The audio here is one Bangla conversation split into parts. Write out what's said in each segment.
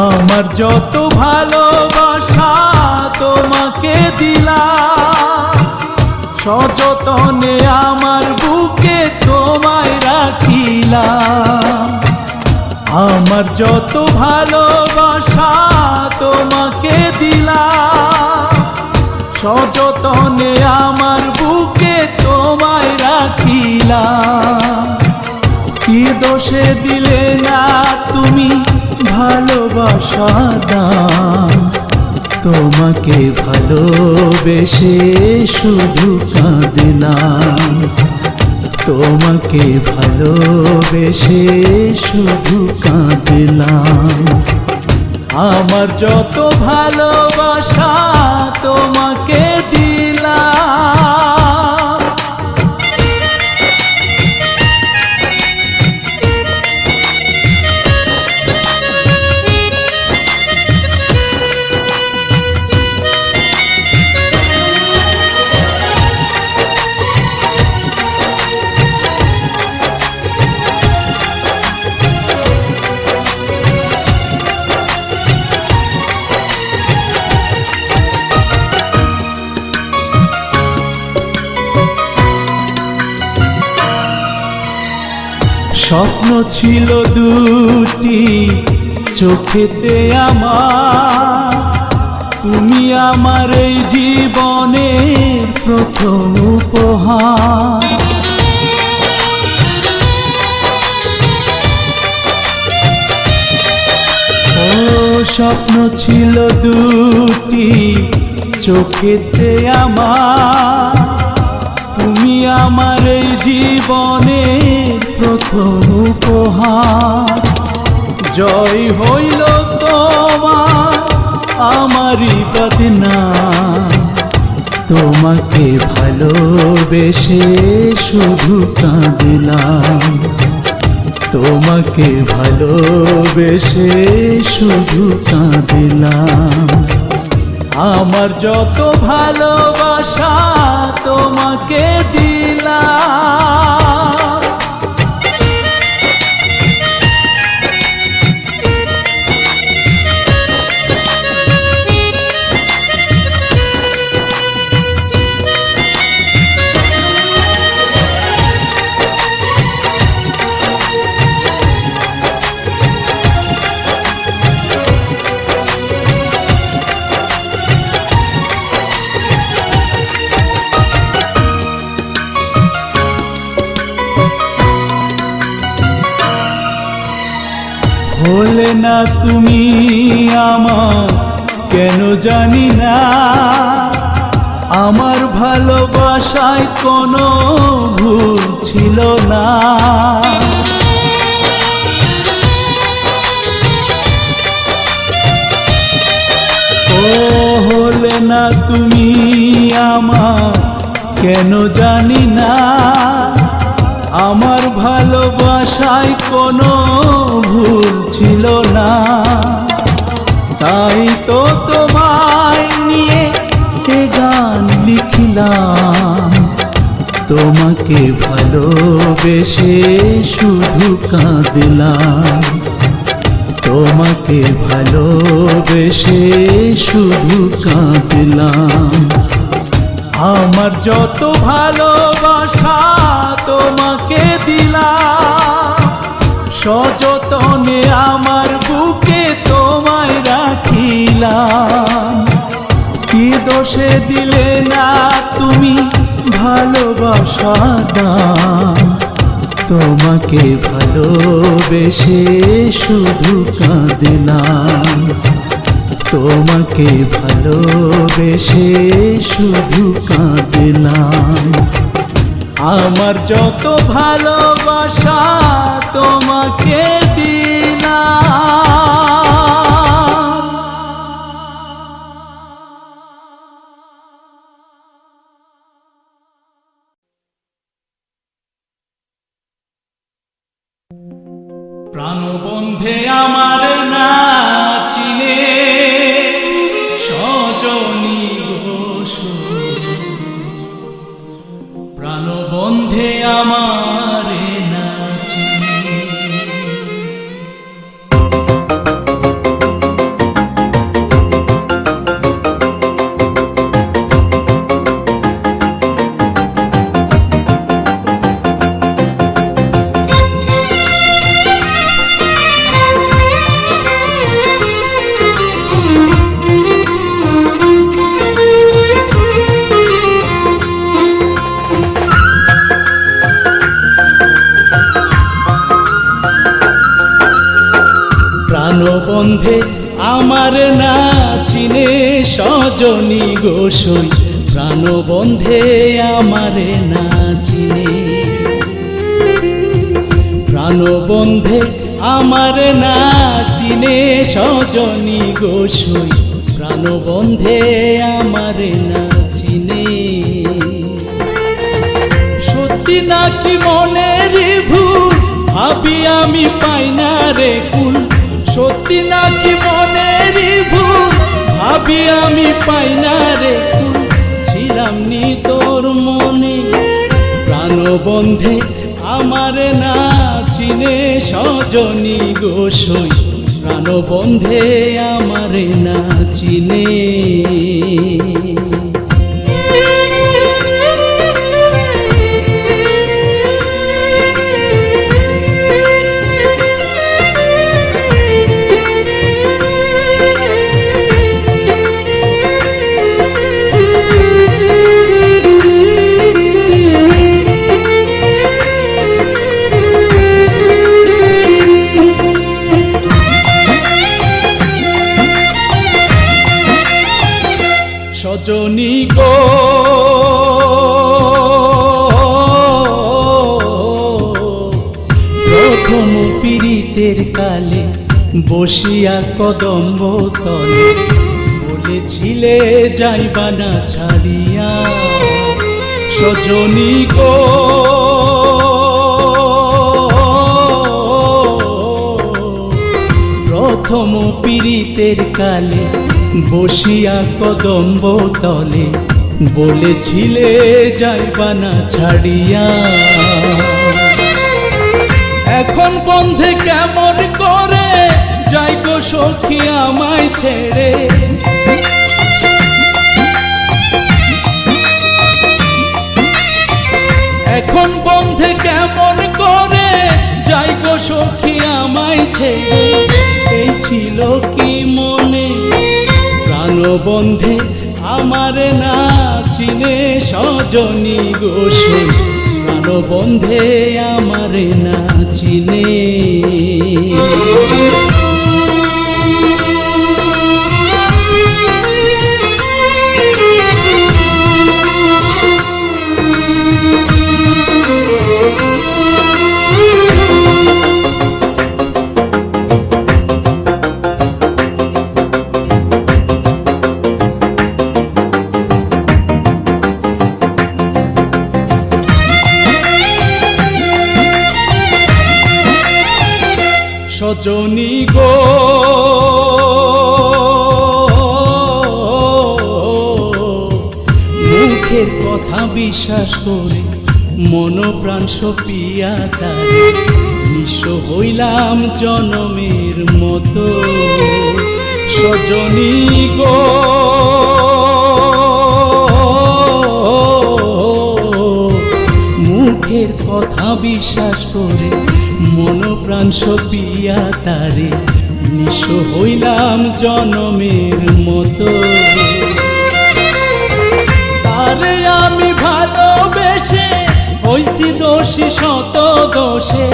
আমার যত ভালোবাসা তোমাকে দিলাম, সযতনে আমার বুকে তোমায় রাখিলাম। আমার যত ভালোবাসা তোমাকে দিলাম, সযতনে আমার বুকে তোমায় রাখিলাম। কি দোষে দিলে না তুমি ভালোবাসার দাম, তোমাকে ভালোবেসে শুধু কাঁদলাম। তোমাকে ভালোবেসে শুধু কাঁদলাম। আমার যত ভালোবাসা তোমাকে দিলাম। স্বপ্ন ছিল দুটি চোখেতে আমার, তুমি আমার এই জীবনের প্রথম উপহার। ও স্বপ্ন ছিল দুটি চোখেতে আমার, তুমি আমার এই জীবনের প্রথম উপহার। জয় হইল তোমার আমারই বদনাম, তোমাকে ভালোবেসে শুধু কাঁদলাম। তোমাকে ভালোবেসে শুধু কাঁদলাম। আমার যত ভালোবাসা তোমাকে দিলাম। হলে না তুমি আমার কেন জানি না, আমার ভালোবাসায় কোনো ভুল ছিল না। ও হলে না তুমি আমার কেন জানি না, আমার ভালোবাসায় কোনো ভুল ছিল না। তাই তো তোমায় নিয়ে এ গান লিখিলাম, তোমাকে ভালোবেসে শুধু কাঁদলাম। তোমাকে ভালোবেসে শুধু কাঁদলাম। আমার যত ভালোবাসা তোমাকে দিলাম, সযতনে আমার বুকে তোমায় রাখিলাম। কি দোষে দিলে না তুমি ভালোবাসার দাম, তোমাকে ভালোবেসে শুধু কাঁদলাম। তোমাকে ভালোবেসে শুধু কাঁদলাম। আমার যত ভালোবাসা তোমাকে দিলাম। প্রাণবন্ধে আমার না চিনে সজনী গোসু, প্রাণবন্ধে আমার না চিনে। প্রাণবন্ধে আমার না চিনে সজনী গোসই, প্রাণবন্ধে আমারে না চিনে, প্রাণবন্ধে আমার না চিনে সজনী গোসই, প্রাণবন্ধে আমারে না চিনে। সত্যি নাকি মনের ভুল, ভাবি আমি পাই না রে কুল, সত্যি নাকি মনের ভুল, ভাবি আমি পাই না রে কুল, ছিলাম নি তোর মনে, প্রাণবন্ধে আমার না চিনে সজনী গোসই, প্রাণবন্ধে আমারে না চিনে। সজনী গো প্রথম পীড়িতের কালে বসিয়া কদম্ব তলে, বলেছিলে যাইবা না ছাড়িয়া, সজনী গো প্রথম পীড়িতের কালে বসিয়া কদম্ব তলে, বলেছিলে যাইবা না ছাড়িয়া, এখন বন্ধে কেমন করে যাই গো সখী আমায় ছেড়ে, এখন বন্ধে কেমন করে যাই গো সখী আমায় ছেড়ে, এই ছিল কি মনে, প্রাণবন্ধে আমার না চিনে সজনী গোসই, প্রাণবন্ধে আমার না চিনে। সজনী গো মুখের কথা বিশ্বাস করে মন প্রাণ সপিয়া তারে, নিঃস্ব হইলাম জনমের মতো, সজনী গো মুখের কথা বিশ্বাস করে মন প্রাণ সপিয়া তারে, নিঃস্ব হইলাম জনমের মতো, তারে আমি ভালোবেসে হইছি দোষী শত দোষে,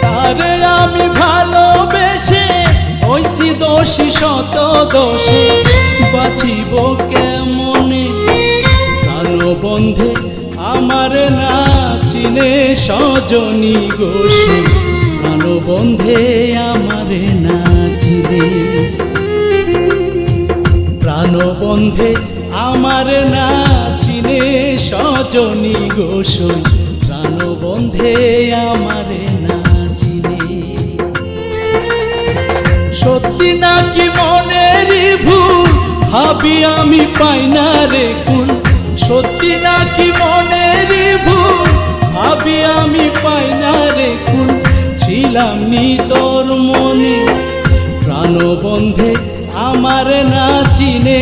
তারে আমি ভালোবেসে হইছি দোষী শত দোষে, বাঁচিব কেমনে, প্রাণবন্ধে আমার না চিনে সজনী গোসই, প্রাণবন্ধে আমারে না চিনে, প্রাণবন্ধে আমার না চিনে সজনী গোসই, প্রাণবন্ধে আমারে না চিনে। সত্যি নাকি মনের ভুল, ভাবি আমি পাই না রে কুল, সত্যি নাকি মনের ভুল, ভাবি আমি পাই না রে কুল, ছিলাম নি তোর মনে, প্রাণবন্ধে আমার না চিনে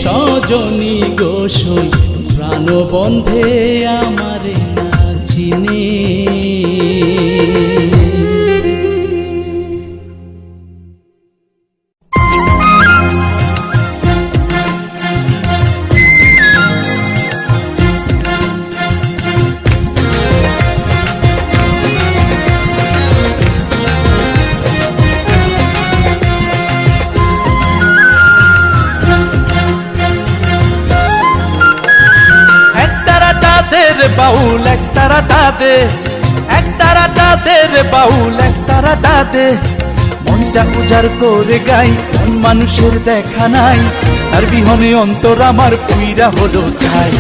সজনী গোসই, প্রাণবন্ধে আমারে না চিনে। তারাটা দে, এক তারাটা দে রে বাউল, এক তারাটা দে। মনটা উজাড় করে গাই, কোন মানুষের দেখা নাই, তার বিহনে অন্তর আমার পুইরা হলো ছাই।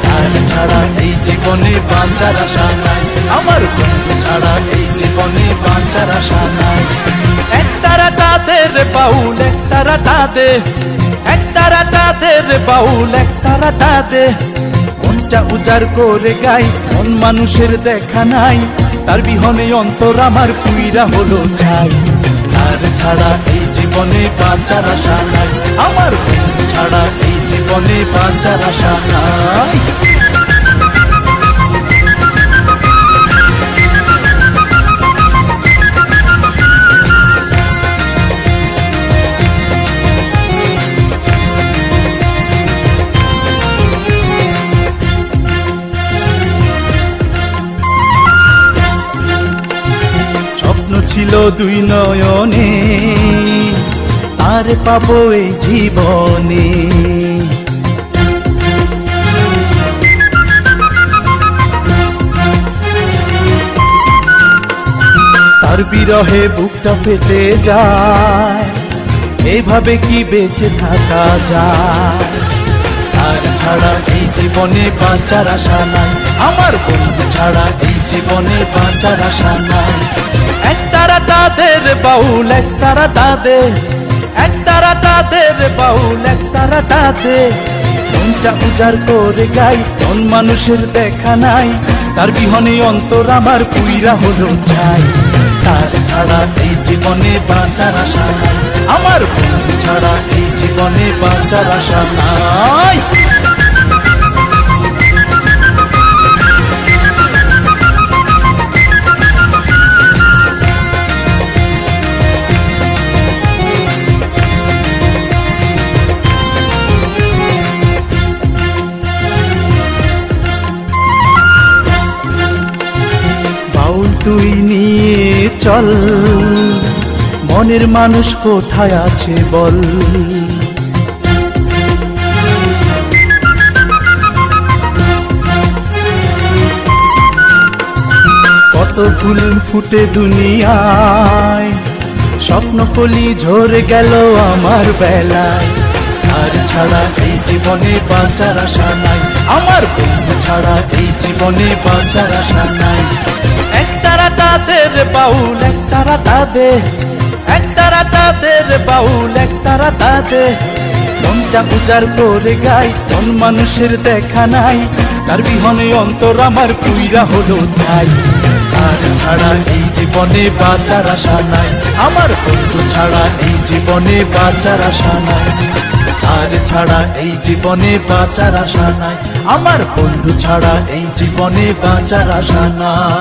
তার ছাড়া এই জীবনে বাঁচার আশা নাই, আমার বন্ধু ছাড়া এই জীবনে বাঁচার আশা নাই। এক তারাটা দে রে বাউল, এক তারাটা দে, এক তারাটা দে রে বাউল, এক তারাটা দে। মনটা উজাড় করে গাই, কোন মানুষের দেখা নাই, তার বিহনে অন্তর আমার পুইরা হলো ছাই। তার ছাড়া এই জীবনে বাঁচার আশা নাই, আমার বন্ধু ছাড়া এই জীবনে বাঁচার আশা নাই। স্বপ্ন ছিল দুই নয়নে, আর পাবো এই জীবনে। তার বিরহে বুকটা ফেটে যায়, এইভাবে কি বেঁচে থাকা যায়। তার ছাড়া এই জীবনে বাঁচার আশা নাই, আমার বন্ধু ছাড়া এই জীবনে বাঁচার আশা নাই। এক তারাটা দে রে বাউল, এক তারাটা দে, এক তারাটা দে রে বাউল, এক তারাটা দে। মনটা উজাড় করে গাই, কোন মানুষের দেখা নাই, তার বিহনে অন্তর আমার পুইরা হলো ছাই। তার ছাড়া এই জীবনে বাঁচার আশা নাই, আমার বন্ধু ছাড়া এই জীবনে বাঁচার আশা নাই। তুই নিয়ে চল, মনের মানুষ কোথায় আছে বল। কত ফুল ফুটে দুনিয়ায়, স্বপ্ন কলি ঝরে গেল আমার বেলায়। তার ছাড়া এই জীবনে বাঁচার আশা নাই, আমার বন্ধু ছাড়া এই জীবনে বাঁচার আশা নাই। এক তারাটা দে রে বাউল, এক তারাটা দে, এক তারাটা দে রে বাউল, এক তারাটা দে। মনটা উজাড় করে গাই, কোন মানুষের দেখা নাই, তার বিহনে অন্তর আমার পুইরা হলো ছাই। তার ছাড়া এই জীবনে বাঁচার আশা নাই, আমার বন্ধু ছাড়া এই জীবনে বাঁচার আশা নাই। তার ছাড়া এই জীবনে বাঁচার আশা নাই, আমার বন্ধু ছাড়া এই জীবনে বাঁচার আশা নাই।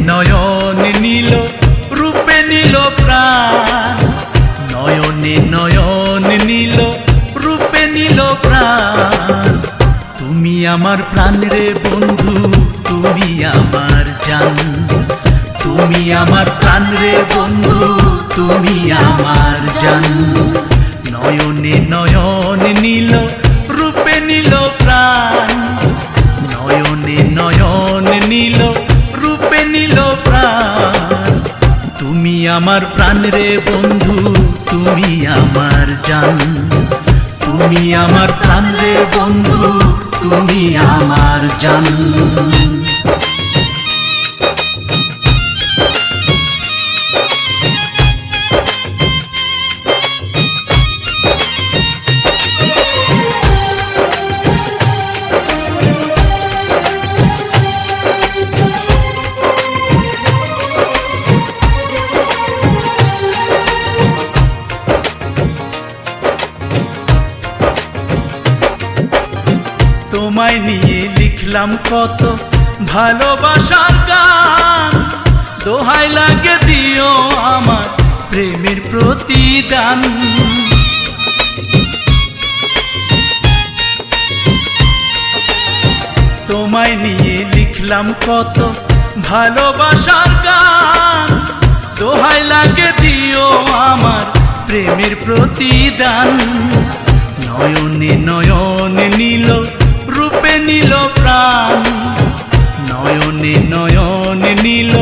নয়নে নীল রূপে নীল প্রাণ, নয়নে নয়ন নীল রূপে নীল প্রাণ। তুমি আমার প্রাণ রে বন্ধু, তুমি আমার জান, তুমি আমার প্রাণ রে বন্ধু, তুমি আমার জান। নয়নে নয়ন নীল রূপে নীল প্রাণ, নয়নে নয়ন নীল রূপে নীল প্রাণ। তুমি আমার প্রাণ রে বন্ধু, তুমি আমার জান, তুমি আমার প্রাণ রে বন্ধু, তুমি আমার জান। তোমায় নিয়ে লিখলাম কত ভালোবাসার গান, দোহাই লাগে দিও আমার প্রেমের প্রতিদান। তোমায় নিয়ে লিখলাম কত ভালোবাসার গান, দোহাই লাগে দিও আমার প্রেমের প্রতিদান। নয়নে নয়নে নীল রূপে নীল প্রাণ, নয়নে নয়নে নীল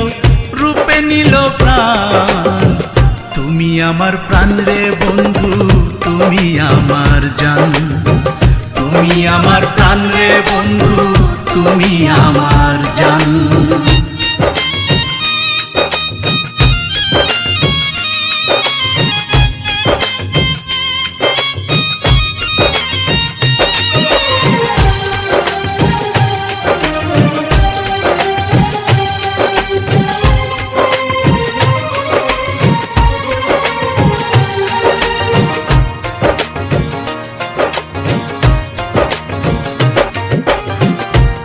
রূপে নীল প্রাণ। তুমি আমার প্রাণ রে বন্ধু, তুমি আমার জান, তুমি আমার প্রাণ রে বন্ধু, তুমি আমার জান।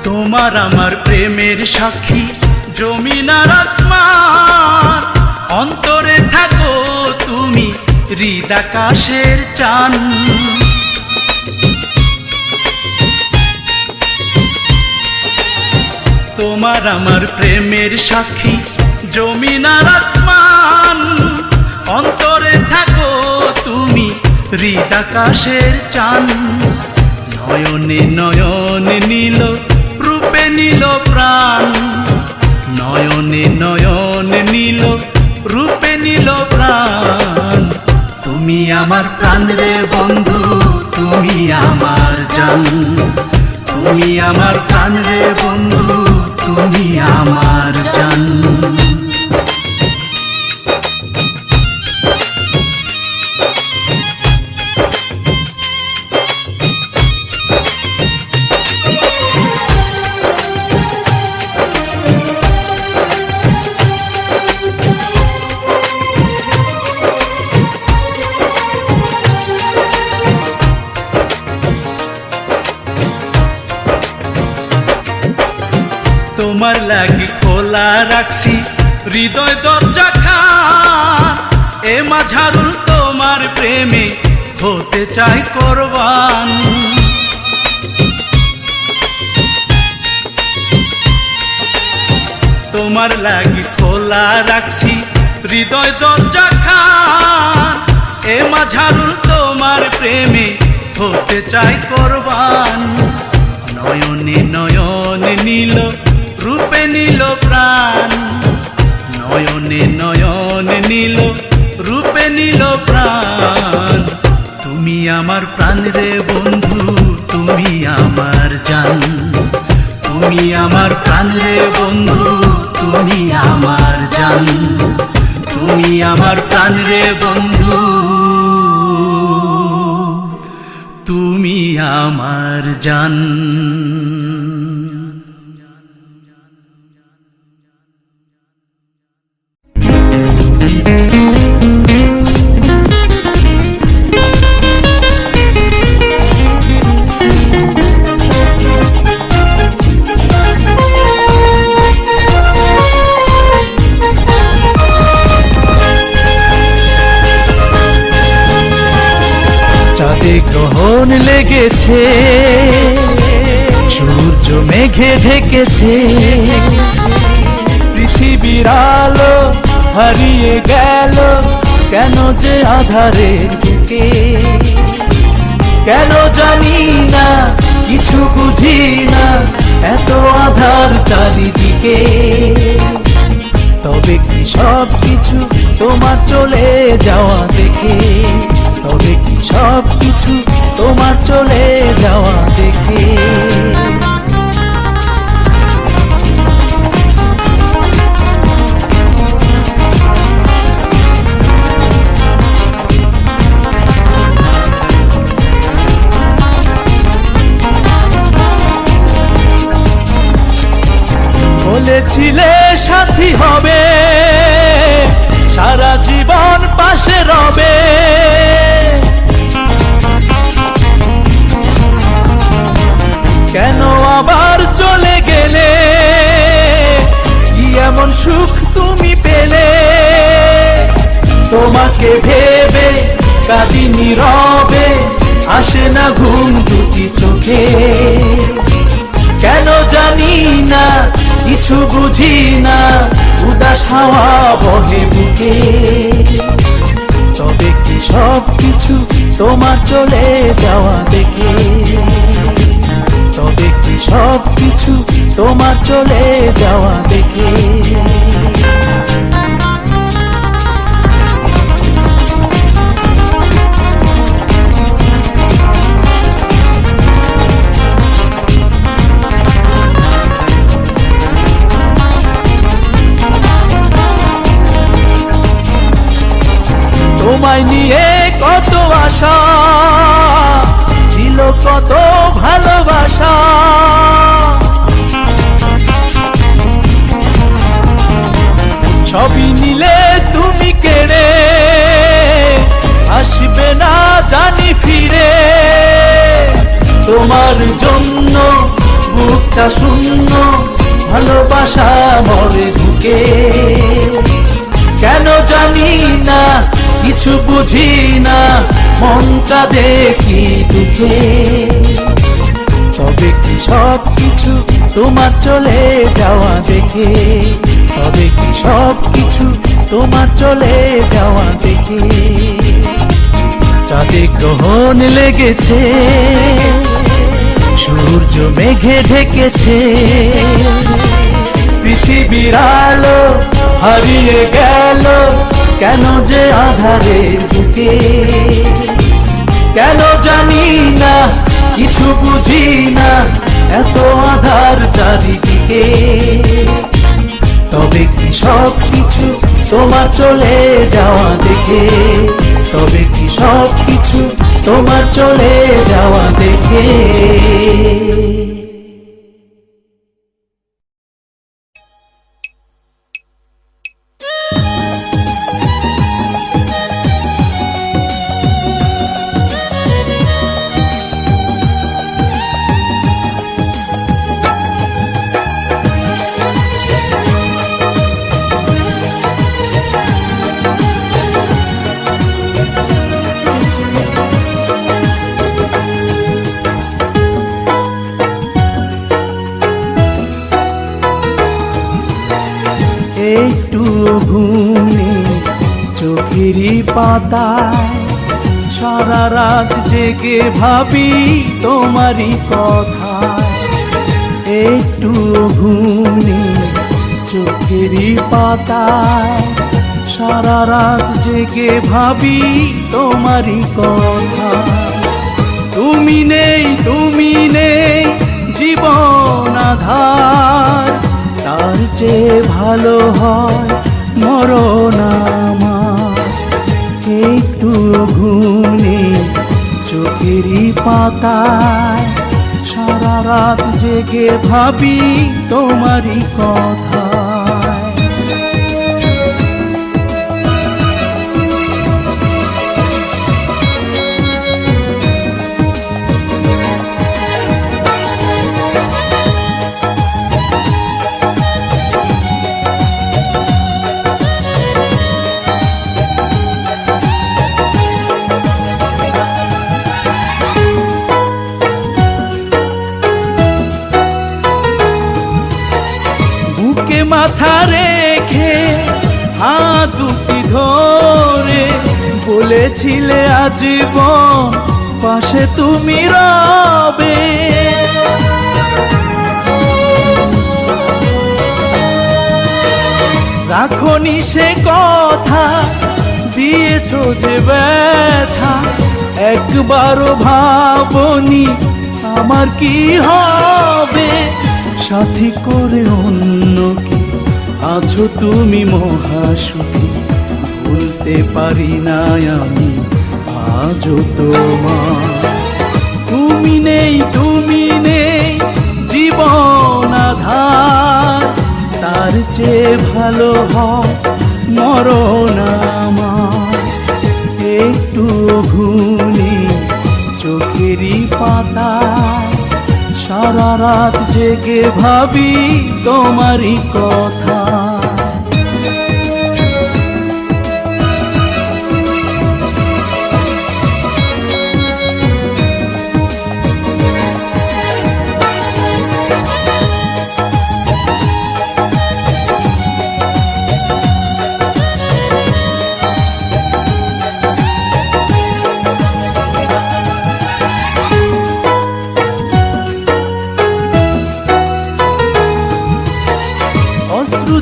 তোমার আমার প্রেমের সাক্ষী জমিন আর আসমান, অন্তরে থাকো তুমি হৃদ আকাশের চান। তোমার আমার প্রেমের সাক্ষী জমিন আর আসমান, অন্তরে থাকো তুমি হৃদ আকাশের চান। নয়নে নয়নে নীল রূপে নীল প্রাণ, নয়নে নয়নে নীল রূপে নীল প্রাণ। তুমি আমার প্রাণ রে বন্ধু, তুমি আমার জান, তুমি আমার প্রাণ রে বন্ধু, তুমি আমার জান। তোমার লাগি খোলা রাখছি হৃদয় দরজা খান, এ মাঝারুল তোমার প্রেমে হতে চাই কোরবান। তোমার লাগি খোলা রাখছি হৃদয় দরজা খান, এ মাঝারুল তোমার প্রেমে হতে চাই কোরবান। নয়নে নয়নে নীল রূপে নীল প্রাণ, নয়নে নয়নে নীল রূপে নীল প্রাণ। তুমি আমার প্রাণ রে বন্ধু, তুমি আমার জান, তুমি আমার প্রাণ রে বন্ধু, তুমি আমার জান, তুমি আমার প্রাণ রে বন্ধু, তুমি আমার জান। চাঁদে গ্রহণ লেগেছে, সূর্য মেঘে ঢেকেছে, পৃথিবীর আলো হারিয়ে গেল কেন যে আধারের বুকে। কেন জানি না, কিছু বুঝি না, এত আধার চারিদিকে। তবে কি সব কিছু তোমার চলে যাওয়া দেখে, তবে কি সব কিছু তোমার চলে যাওয়া দেখে। বলেছিলে সাথী হবে, সারা জীবন পাশে রবে। কেন তোমাকে ভেবে কাঁদি নীরবে, আসে না ঘুম দুটি চোখে। কেন জানি না, কিছু বুঝি না, উদাস হাওয়া বহে বুকে। তবে কি সব কিছু তোমার চলে যাওয়া দেখে? তবে কি সব কিছু তোমার চলে যাওয়া দেখে? তোমায় নিয়ে কত আশা ছিল, কত ভালোবাসা, সবই নিলে তুমি কেড়ে, আসবে না জানি ফিরে। তোমার জন্য বুকটা শূন্য, ভালোবাসা মরে ঢুকে। কেন জানি না, কিছু বুঝি না, মনটা দেখি দুঃখে। তবে কি সব কিছু তোমার চলে যাওয়া দেখে? তবে কি সব কিছু তোমার চলে যাওয়া দেখে? চাঁদে গ্রহণ লেগেছে, সূর্য মেঘে ঢেকেছে, পৃথিবীর আলো হারিয়ে গেল কেন যে আধারের বুকে। কেন জানি না, কিছু বুঝি না, এত আধার চারিদিকে। তবে কি সব কিছু তোমার চলে যাওয়া দেখে? তবে কি সব কিছু তোমার চলে যাওয়া দেখে? একটু ঘুম নেই চোখেরই পাতায়, সারা রাত জেগে ভাবি তোমারই কথায়। একটু ঘুম নেই চোখেরই পাতায়, সারা রাত জেগে ভাবি তোমারই কথায়। তুমি নেই, তুমি নেই জীবন আধার, তার চেয়ে ভালো হয় মরণ আমার। একটু ঘুম নেই চোখেরই পাতায়, সারা রাত জেগে ভাবি তোমারই কথা। মাথা রেখে হাত দুটি ধরে বলেছিলে আজীবন পাশে তুমি রবে। রাখনি সে কথা, দিয়েছো যে ব্যথা, একবারও ভাবনি আমার কি হবে। সাথী করে অন্য কি আছো তুমি মহাসুখী, ভুলতে পারি না আমি আজও তোমার। তুমি নেই, তুমি নেই জীবন আধার, তার চেয়ে ভালো হয় মরণ আমার। একটু ঘুম নেই চোখেরই পাতায়, সারা রাত জেগে ভাবি তোমারই কথা।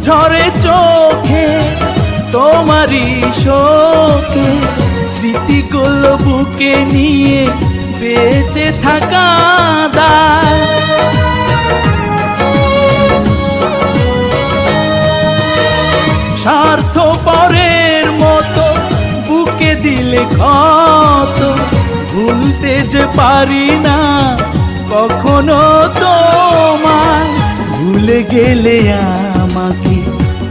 ঝরে চোখে তোমারই শোকে, স্মৃতিগুলো বুকে নিয়ে বেঁচে থাকা দায়। স্বার্থপরের মতো বুকে দিলে ক্ষত, ভুলতে যে পারি না কখনো তোমায়। ভুলে গেলে আমাকে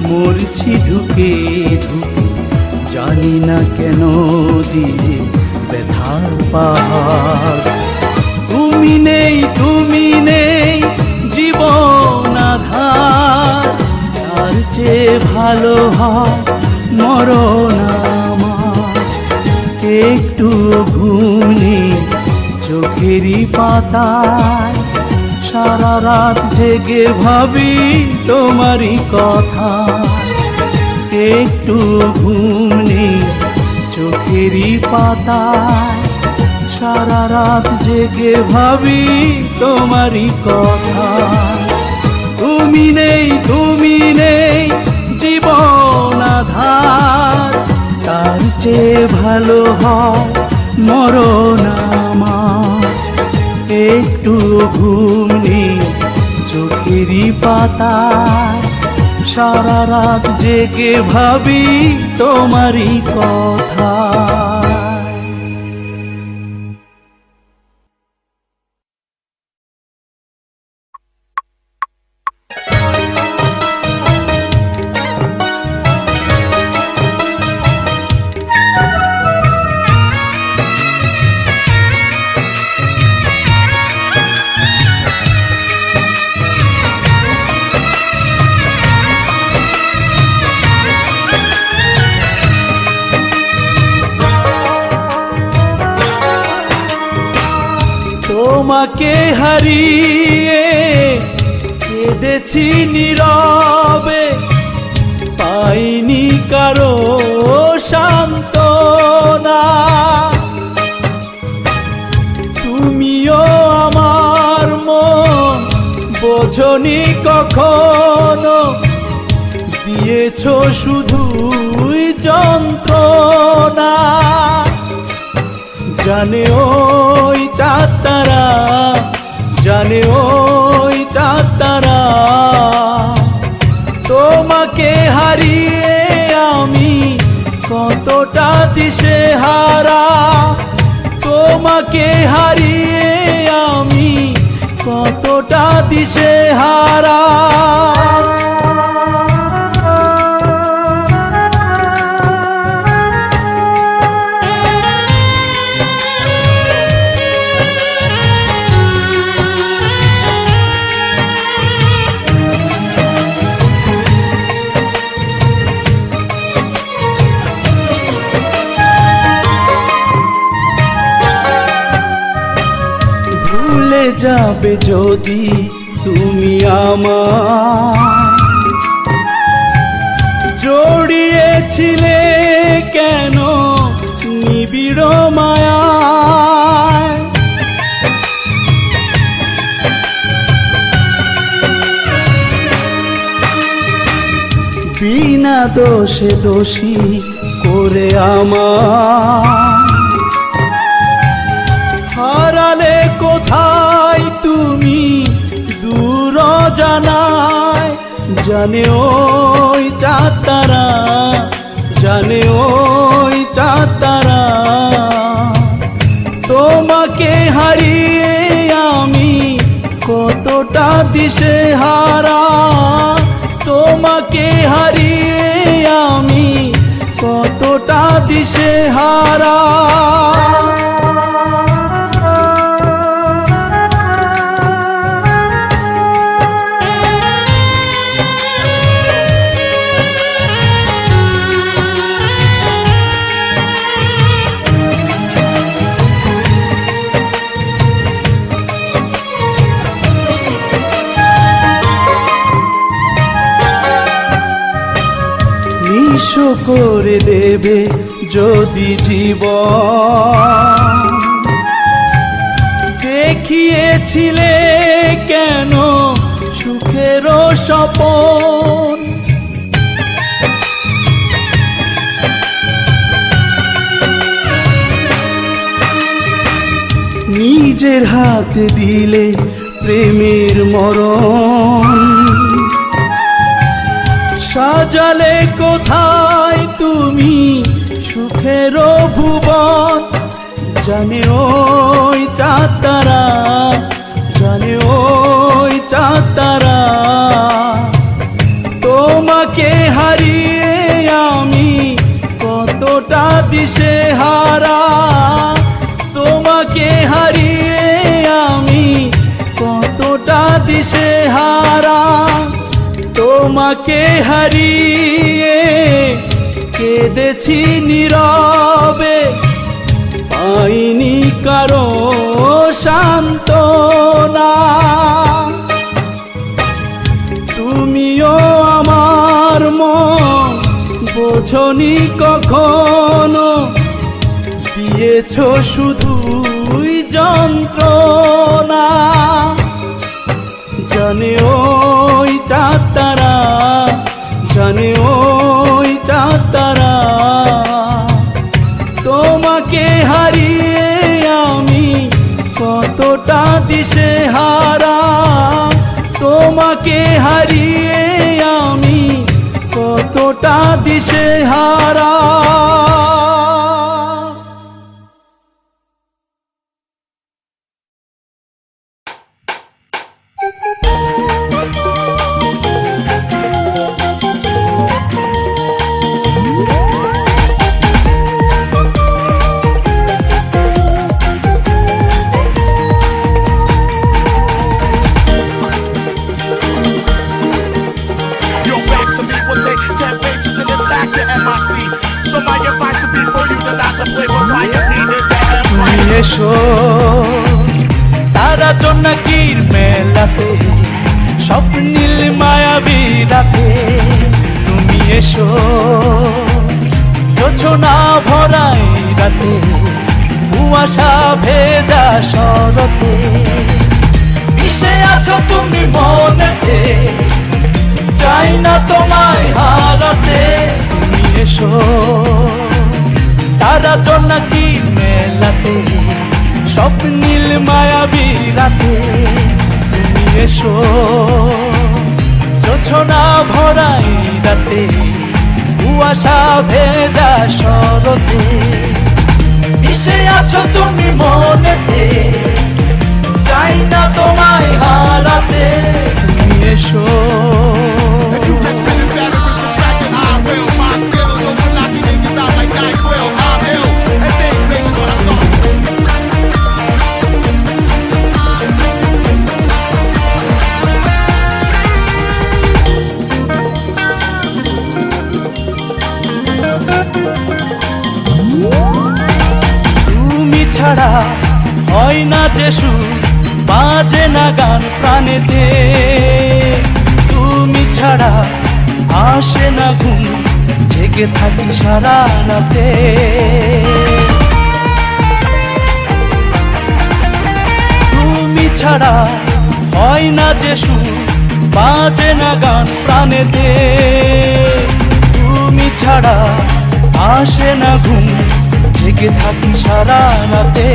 মরছি ঢুকে ঢুকে, জানি না কেন দিলে ব্যথার পাহাড়। তুমি নেই তুমি নেই জীবন আধার, তার চেয়ে ভালো হয় মরণ আমার। একটু ঘুম নেই চোখেরই পাতায়, সারা রাত জেগে ভাবি তোমারই কথা। একটু ঘুম নেই চোখেরই পাতায়, সারা রাত জেগে ভাবি তোমারই কথা। তুমি নেই জীবন আধার, তার চেয়ে ভালো হয় মরণ আমার। একটু ঘুম নেই চোখেরই পাতায়, সারা রাত জেগে ভাবি তোমারই কথা। তোমাকে হারিয়ে কেঁদেছি নীরবে, পাইনি কারো সান্ত্বনা। তুমিও আমার মন বোঝনি কখনো, দিয়েছ শুধুই যন্ত্রণা। জানে ওই চাঁদ তারা, জানে ওই চাঁদ তারা, তোমাকে হারিয়ে আমি কতটা দিশেহারা। তোমাকে হারিয়ে আমি কতটা দিশেহারা। ভুলে যাবে যদি তুমি আমায়, জড়িয়েছিলে কেন নিবিড় মায়ায়। বিনা দোষে দোষী করে আমায় হারালে কোথায় তুমি দূর জানায়। জানে ওই চাঁদ তারা, জানে ওই চাঁদ তারা, তোমাকে হারিয়ে আমি কতটা দিশেহারা। তোমাকে হারিয়ে আমি কতটা দিশেহারা। নিঃস্ব করে দেবে যদি জীবন, দেখিয়েছিলে কেন সুখের স্বপন। নিজের হাতে দিলে প্রেমের মরণ, সাজালে কোথায় তুমি সুখের ভুবন। জানে ওই চাঁদ তারা, জানে ওই চাঁদ তারা, তোমাকে হারিয়ে আমি কতটা দিশেহারা। তোমাকে হারিয়ে আমি কতটা দিশেহারা। তোমাকে হারিয়ে কেঁদেছি নীরবে, পাইনি কারো সান্ত্বনা। তুমিও আমার মন বোঝনি কখনো, দিয়েছ শুধুই যন্ত্রণা। জানে ওই চাঁদ তারা, জানে ওই চাঁদ তারা, তোমাকে হারিয়ে আমি কতটা দিশেহারা। তোমাকে হারিয়ে আমি কতটা দিশেহারা। এসো তারা জোনাকির মেলাতে, স্বপ্নীল মায়াবী রাতে। তুমি এসো জোছনা ভরাই রাতে, কুয়াশা ভেজা শরতে। মিশে আছো তুমি মনেতে, চাই না তোমায় হারাতে। তুমি এসো তারা জোনাকির মেলাতে, স্বপ্নীল মায়াবী রাতে। তুমি এসো জোছনা ভরাই রাতে, কুয়াশা ভেজা শরতে। মিশে আছো তুমি মনেতে, চাই না তোমায় হারাতে। তুমি এসো ছাড়া হয় না যে সুর, বাজে না গান প্রাণেতে। তুমি ছাড়া আসে না ঘুম, জেগে থাকি সারা রাতে। তুমি ছাড়া হয় না যে সুর, বাজে না গান প্রাণেতে। তুমি ছাড়া আসে না ঘুম, জেগে থাকি সারা রাতে।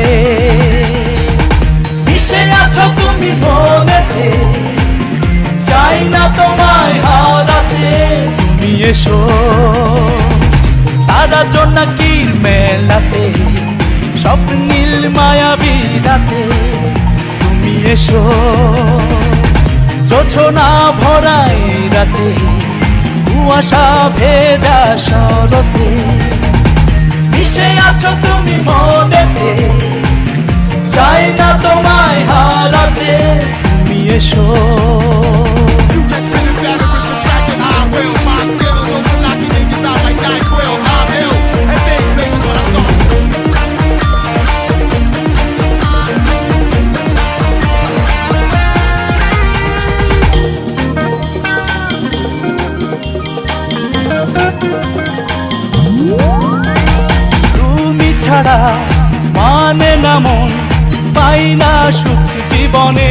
মিশে আছো তুমি মনেতে, চাই না তোমায় হারাতে। তুমি এসো তারা জোনাকির মেলাতে, স্বপ্নীল মায়াবী রাতে। তুমি এসো জোছনা ভরাই রাতে, কুয়াশা ভেজা শরতে। মিশে আছো তুমি মনেতে, চাই না তোমায় হারাতে। তুমি এসো ছাড়া মানে না মন, পাই না সুখ জীবনে।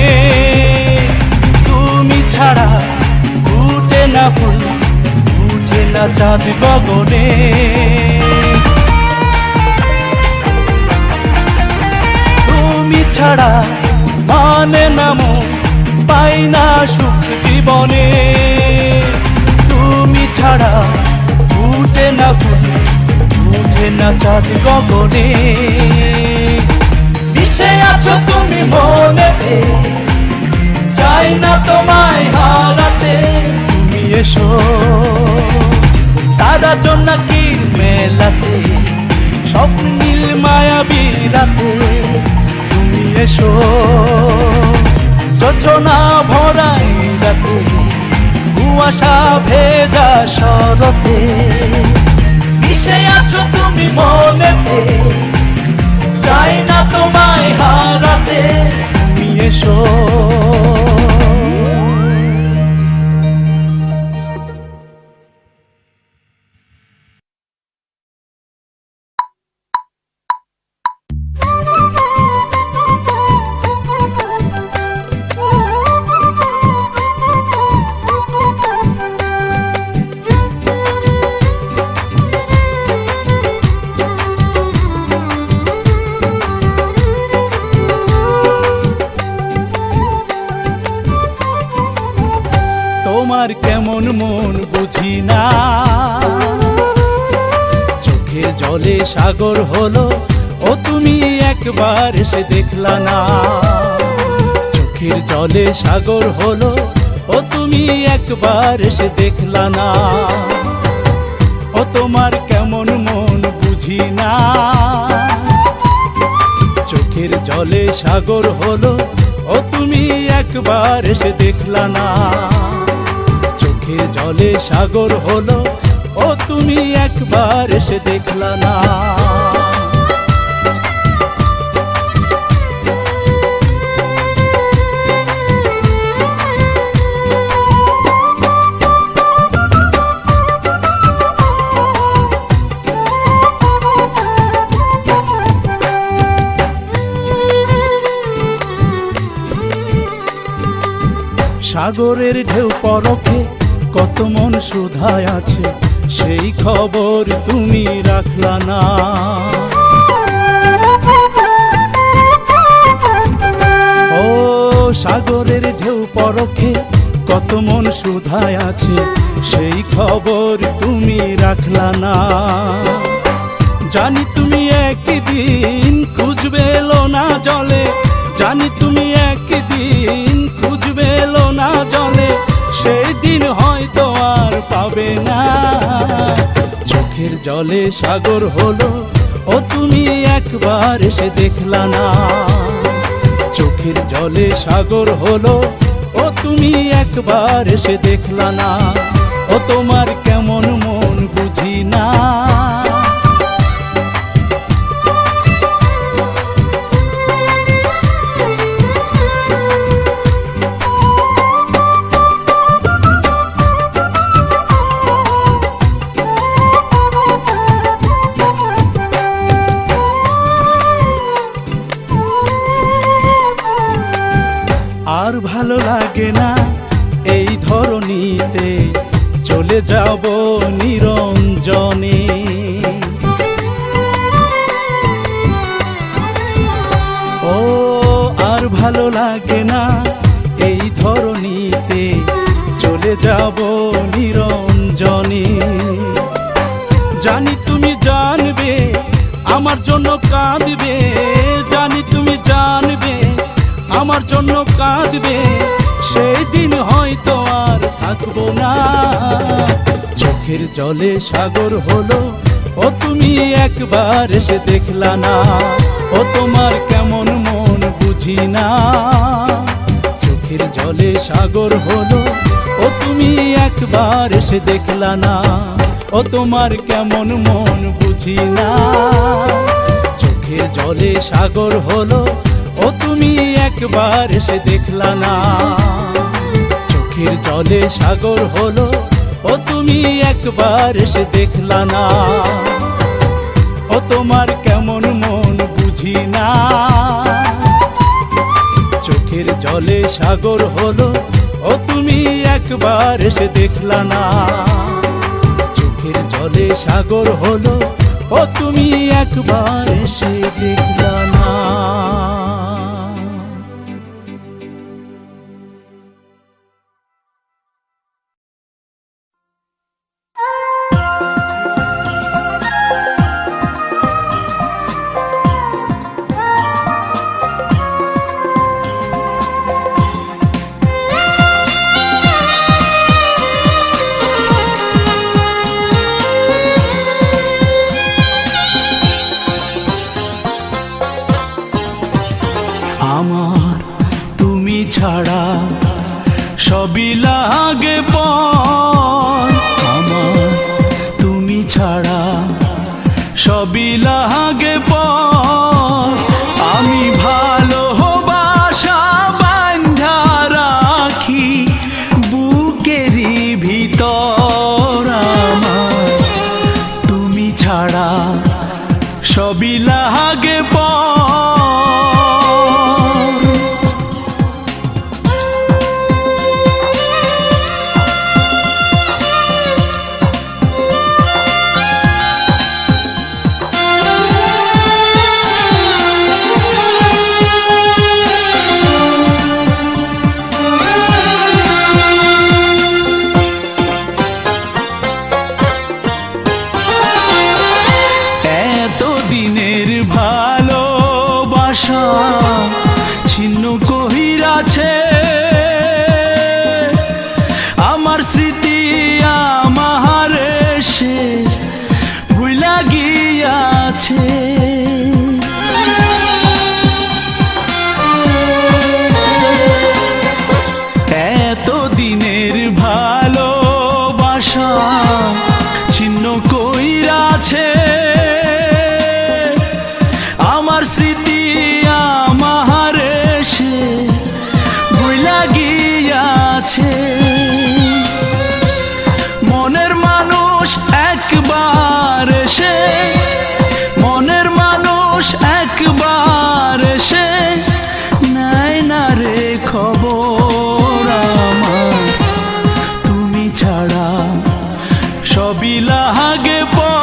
তুমি ছাড়া ফুটে না ফুল, উঠে না চাঁদ গগনে। তুমি ছাড়া ছাড়া মানে না মন, পাই না সুখ জীবনে। তুমি ছাড়া ফুটে না ফুল, উঠে না চাঁদ গগনে। মিশে আছো তুমি মনেতে, চাই না তোমায় হারাতে। তুমি এসো তারা জোনাকির মেলাতে, স্বপ্নীল মায়াবী রাতে। তুমি এসো যোছনা ভরাই রাতে, কুয়াশা ভেজা শরতে। মিশে আছো তুমি মনেতে, চাই না তোমায় হারাতে। তুমি এসো। তোমার কেমন মন বুঝি না, চোখের জলে সাগর হলো ও তুমি একবার এসে দেখলা না। চোখের জলে সাগর হলো ও তুমি একবার এসে দেখলা না। ও তোমার কেমন মন বুঝি না, চোখের জলে সাগর হলো ও তুমি একবার এসে দেখলা না। চোখের জলে সাগর হলো ও তুমি একবার এসে দেখলা না। সাগরের ঢেউ পরখে কত মন শুধায় আছে, সেই খবর তুমি রাখলা না। ও সাগরের ঢেউ পরখে কত মন শুধায় আছে, সেই খবর তুমি রাখলা না। জানি তুমি একদিন খুঁজবে এলো না জলে, জানি তুমি একদিন খুঁজবে এলো না জলে। সেই দিন হয়তো আর পাবে না। চোখের জলে সাগর হলো ও তুমি একবার এসে দেখলা না। চোখের জলে সাগর হলো ও তুমি একবার এসে দেখলা না। ও তোমার কেমন মন বুঝি না। আর ভালো লাগে না এই ধরণীতে, চলে যাব নিরঞ্জনে। ও আর ভালো লাগে না এই ধরণীতে, চলে যাব নিরঞ্জনে। জানি তুমি জানবে আমার জন্য কাঁদবে, জানি তুমি জানবে আমার জন্য কাঁদবে। সেই দিন হয়তো আর থাকবো না। চোখের জলে সাগর হলো ও তুমি একবার এসে দেখলা না। ও তোমার কেমন মন বুঝি না। চোখের জলে সাগর হলো ও তুমি একবার এসে দেখলা না। ও তোমার কেমন মন বুঝি না। চোখের জলে সাগর হলো ও তুমি একবার এসে দেখলা না। চোখের জলে সাগর হলো ও তুমি একবার এসে দেখলা না। ও তোমার কেমন মন বুঝি না। চোখের জলে সাগর হলো ও তুমি একবার এসে দেখলা না। চোখের জলে সাগর হলো ও তুমি একবার এসে দেখলা না। সবই লাগে পর। আমি ভালোবাসা বাঁধা রাখি বুকেরই ভিতর আমার, তুমি ছাড়া সবই লাগে পর। দিনের ভালোবাসা ছিন্ন কহিরাছে আমার স্মৃতি আমার সে ভুলা গিয়াছে। এত দিনের ভালোবাসা ছিন্ন কইরাছে আমার স্মৃতি আমার সে ভুলা গিয়াছে। মনের মানুষ একবার এসে, মনের মানুষ একবার এসে নেয় না রে খবর আমার, তুমি ছাড়া সবই লাগে পর।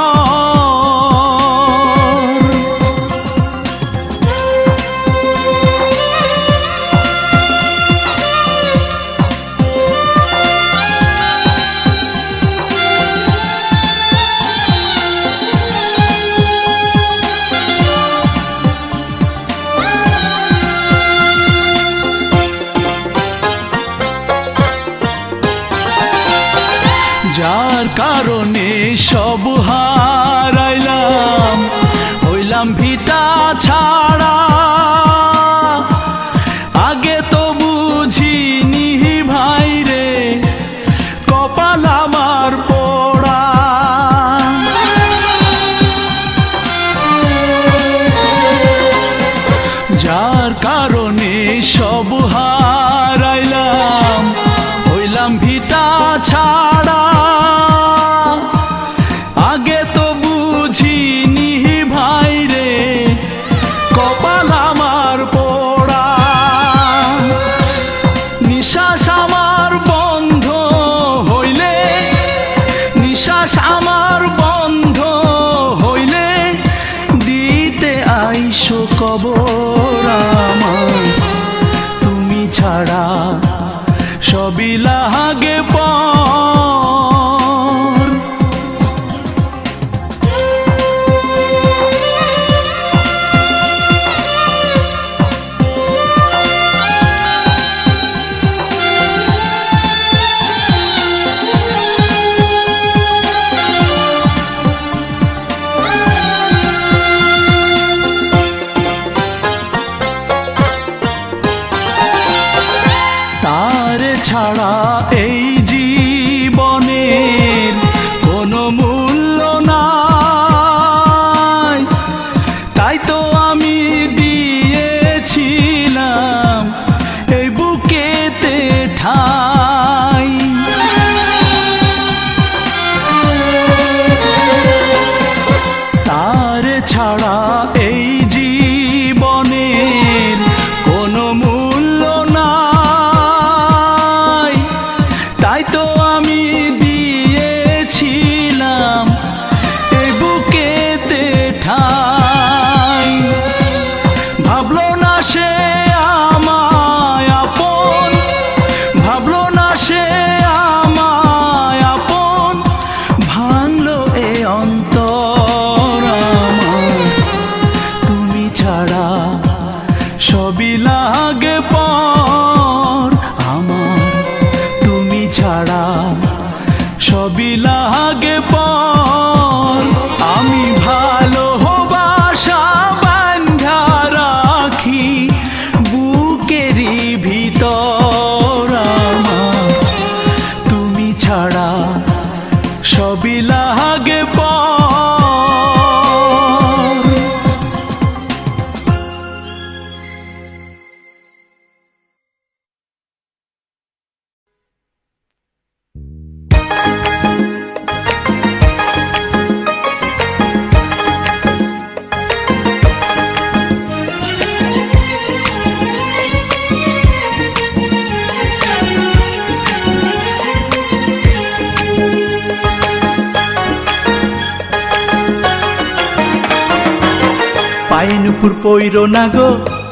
পায়ে নুপুর পইরো না গো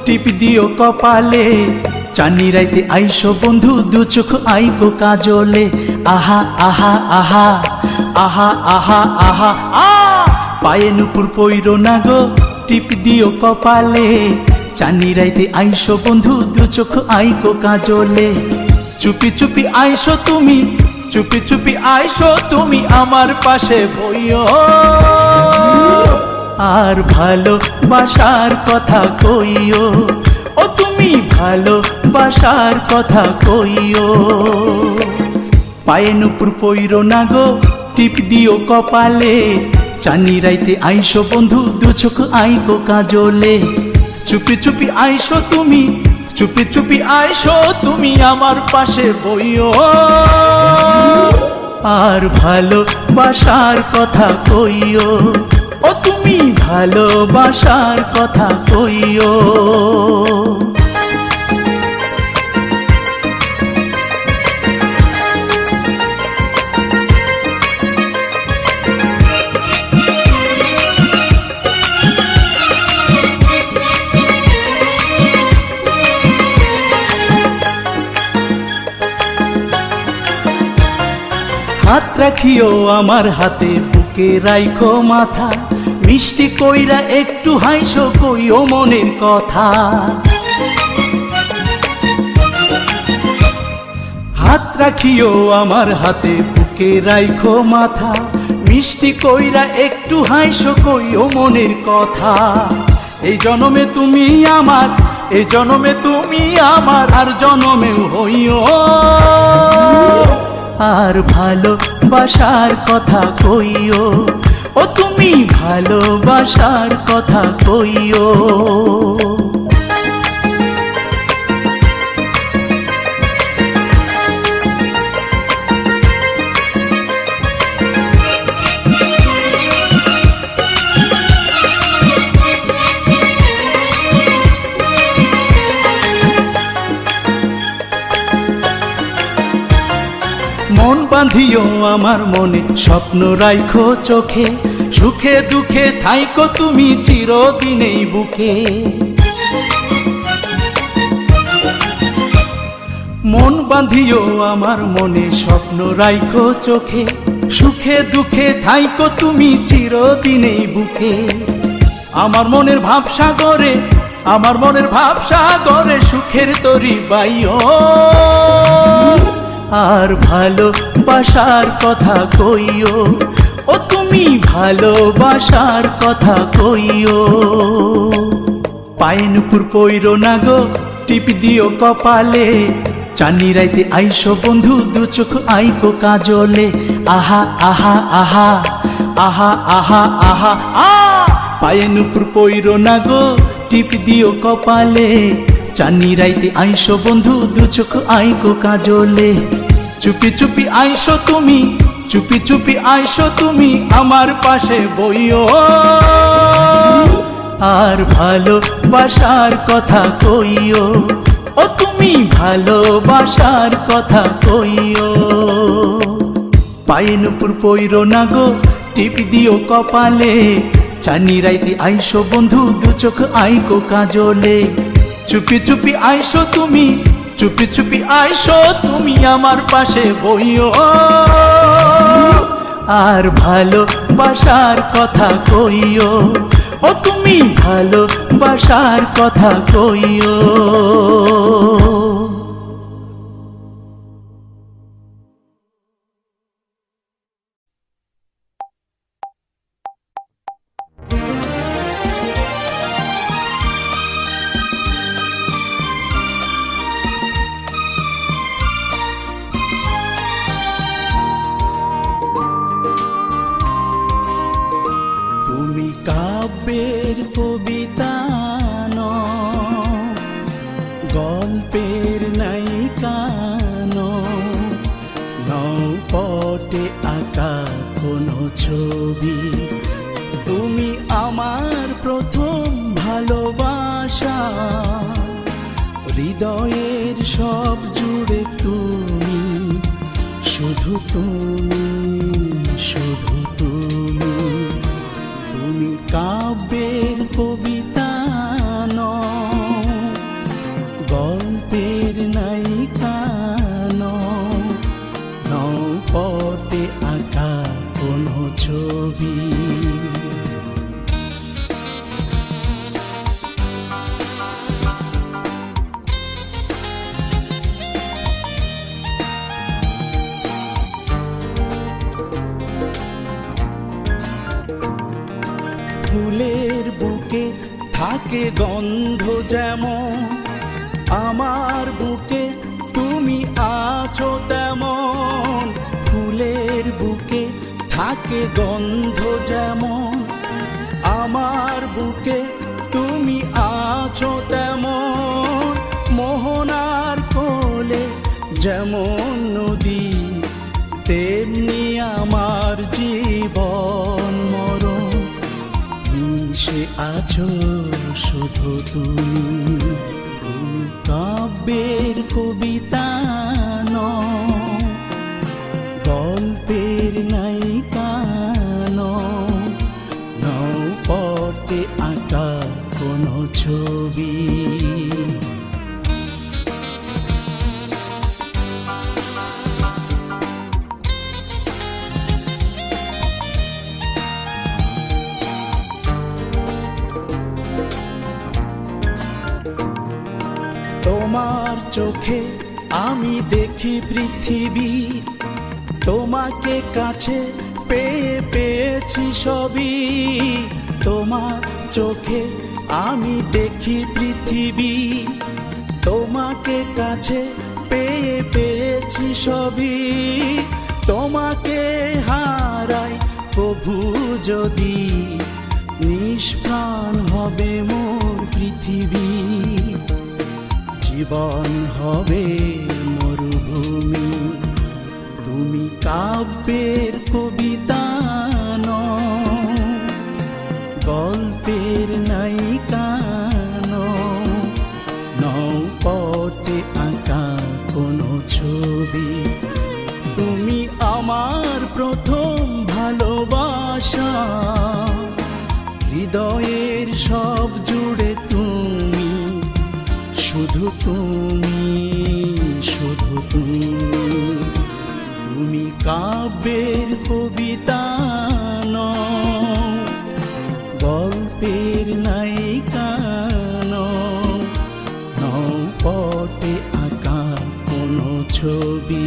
টিপ দিও কপালে, চানি রাইতে আইসো বন্ধু দু চোখ আইকো কাজলে। আহা আহা আহা আহা আহা আহা আ পায়ে নুপুর পইরো না গো টিপ দিও কপালে, চানি রাইতে আইসো বন্ধু দু চোখ আইকো কাজলে। চুপি চুপি আইসো তুমি, চুপি চুপি আইসো তুমি আমার পাশে বইও, আর ভালোবাসার কথা কইও, ও তুমি ভালোবাসার কথা কইও। পায়ে নুপুর পইরো না গো টিপ দিও কপালে, চানি রাইতে আইসো বন্ধু দু চোখ আইকো কাজলে। চুপি চুপি আইসো তুমি, চুপি চুপি আইসো তুমি আমার পাশে বইও, আর ভালোবাসার কথা কইও, ও তুমি ভালোবাসার কথা কইও। হাত রাখিও আমার হাতে, বুকে রাইখো মাথা, মিষ্টি কইরা একটু হাইসো কইও মনের কথা। হাত রাখিও আমার হাতে, বুকে রাইখো মাথা, মিষ্টি কইরা একটু হাইসো কইও মনের কথা। এই জনমে তুমি আমার, এই জনমে তুমি আমার, আর জনমেও হইও, আর ভালোবাসার কথা কইও, ও তুমি ভালোবাসার কথা কইও। মন বাঁধিও আমার মনে, স্বপ্ন রাইখো চোখে, সুখে দুঃখে থাইকো তুমি চিরদিনেই বুকে। মন বাঁধিও আমার মনে, স্বপ্ন রাইখো চোখে, সুখে দুঃখে থাইকো তুমি চিরদিনেই বুকে। আমার মনের ভাবসাগরে, আমার মনের ভাবসাগরে সুখের তরি বাইও, আর ভালোবাসার কথা কইও, ও তুমি ভালোবাসার কথা কইও। পায়ে নুপুর পইরো না গো টিপ দিও কপালে, চানি রাইতে আইসো বন্ধু দু চোখ আইকো কাজলে। আহা আহা আহা আহা আহা আহা আ পায়ে নুপুর পইরো না গো টিপ দিও কপালে, চানি রাইতে আইসো বন্ধু দু চোখ আইকো কাজলে। চুপি চুপি আইসো তুমি, চুপি চুপি আইসো তুমি আমার পাশে বইও, আর ভালোবাসার কথা কইও, ও তুমি ভালোবাসার কথা কইও। পায়ে নুপুর পইরো না গো টিপ দিও কপালে, চানি রাইতে আইসো বন্ধু দু চোখ আইকো কাজলে। চুপি চুপি আইসো তুমি, চুপি চুপি আইসো তুমি আমার পাশে বইও, আর ভালোবাসার কথা কইও, ও তুমি ভালোবাসার কথা কইও। তুমি কাব্যের কবিতা নও, গল্পের নায়িকা নও পটে আঁকা কোনো ছবি। তুমি আমার প্রথম ভালোবাসা, হৃদয়ের সব জুড়ে তুমি, শুধু তুমি, শুধু তুমি। তুমি কাব্যের কবিতা ফুলের বুকে থাকে গন্ধ যেমন, আমার বুকে তুমি আছো তেমন। ফুলের বুকে থাকে গন্ধ যেমন, আমার বুকে তুমি আছো তেমন। মোহনার কোলে যেমন নদী, তেমনি আমার জীবন মরণ। মিশে আছো শুধু তুমি, তুমি কাব্যের কবিতা নও, গল্পের নায়িকা নও পথে আঁকা কোনো ছবি। তোমার চোখে আমি দেখি পৃথিবী, তোমাকে কাছে পেয়ে পেয়েছি সবই। তোমার চোখে আমি দেখি পৃথিবী, তোমাকে কাছে পেয়ে পেয়েছি সবই। তোমাকে হারাই প্রভু যদি, নিষ্প্রাণ হবে মোর পৃথিবী। জীবন হবে মরুভূমি, তুমি কাব্যের কবিতা নও, গল্পের নায়িকা নও পথে আঁকা কোনো ছবি। তুমি আমার প্রথম ভালোবাসা, হৃদয়ের সব জুড়ে তুমি, শুধু তুমি, শুধু তুমি। তুমি কাব্যের কবিতা নও, গল্পের নায়িকা নও পথে আঁকা কোনো ছবি।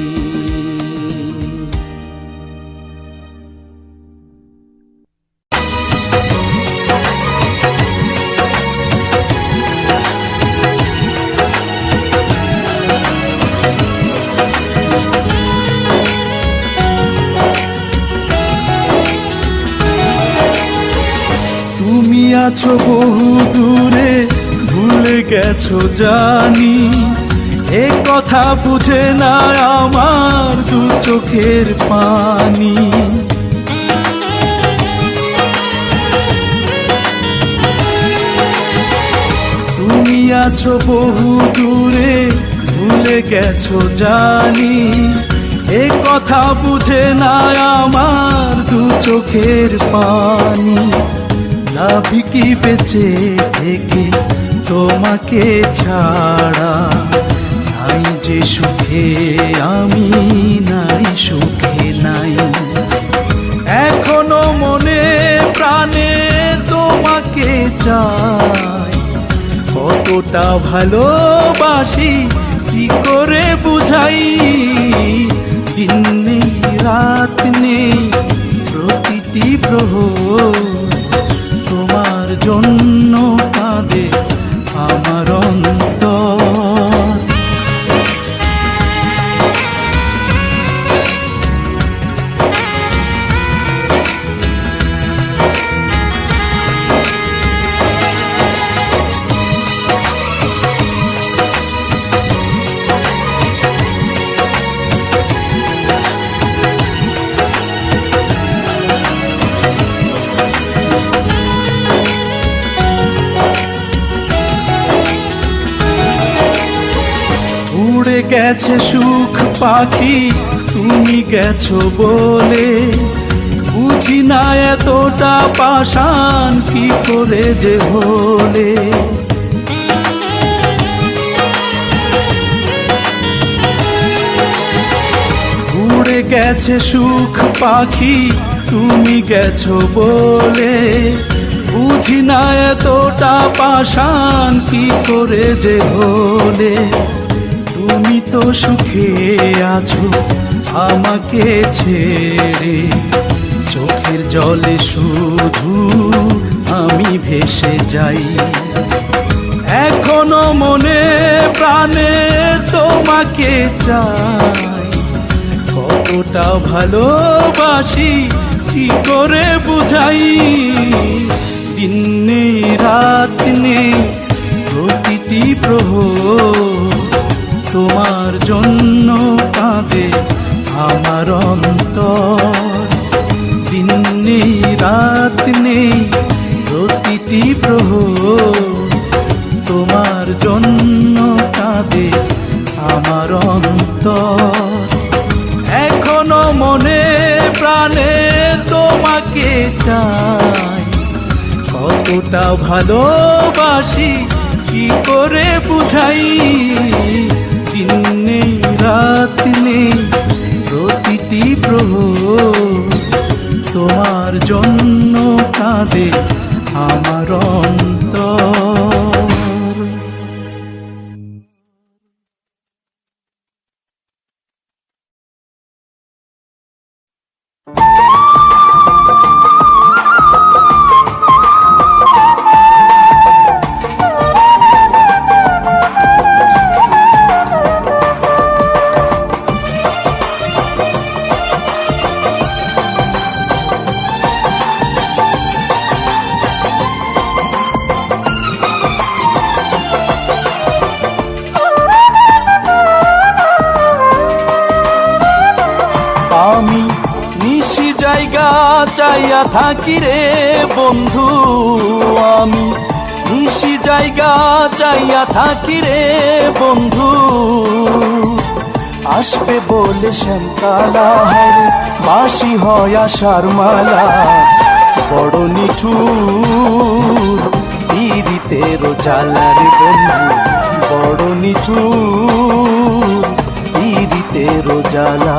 তুমি আছো বহু দূরে, ভুলে গেছো জানি, এ কথা বুঝে না আমার দু চোখের পানি। তুমি আছো বহু দূরে, ভুলে গেছো জানি, এ কথা বুঝে না আমার দু চোখের পানি। লাভি কি বেঁচে থেকে তোমাকে ছাড়া, নাই যে সুখে আমি, নাই সুখে নাই। এখনো মনে প্রাণে তোমাকে চাই, কতটা ভালোবাসি কি করে বুঝাই। দিন নেই রাত নেই প্রতিটি প্রহর, তোমার জন্য কাঁদে আমার অন্তর। উড়ে গেছে সুখ পাখি তুমি গেছো বলে, বুঝি না এতটা পাষাণ কি করে যে হলে। উড়ে গেছে সুখ পাখি তুমি গেছো বলে, বুঝি না এতটা পাষাণ কি করে যে হলে। তুমি তো সুখে আছো আমাকে ছেড়ে, চোখের জলে শুধু ভেসে যাই। এখনো মনে প্রাণে তোমাকে চাই, কতটা ভালোবাসি কি করে বুঝাই। দিন নেই রাত নেই প্রতিটি প্রহর তোমার জন্য কাঁদে আমার অন্তর। দিন নেই রাত নেই প্রতিটি প্রহর তোমার জন্য কাঁদে আমার অন্তর। এখনো মনে প্রাণে তোমাকে চাই, কতটা ভালোবাসি কি করে বুঝাই। দিন নেই রাত নেই প্রতিটি প্রহর তোমার জন্য কাঁদে আমার অন্তর। আমি নিশি জায়গা চাইয়া থাকি রে বন্ধু, আমি নিশি জায়গা চাইয়া থাকি রে বন্ধু। আসবে বলে শ্যামকালা হরে বাসি হয় আশার মালা, বড় নিঠুর পিরিতের জ্বালা রে বন্ধু, বড় নিঠুর পিরিতের জ্বালা।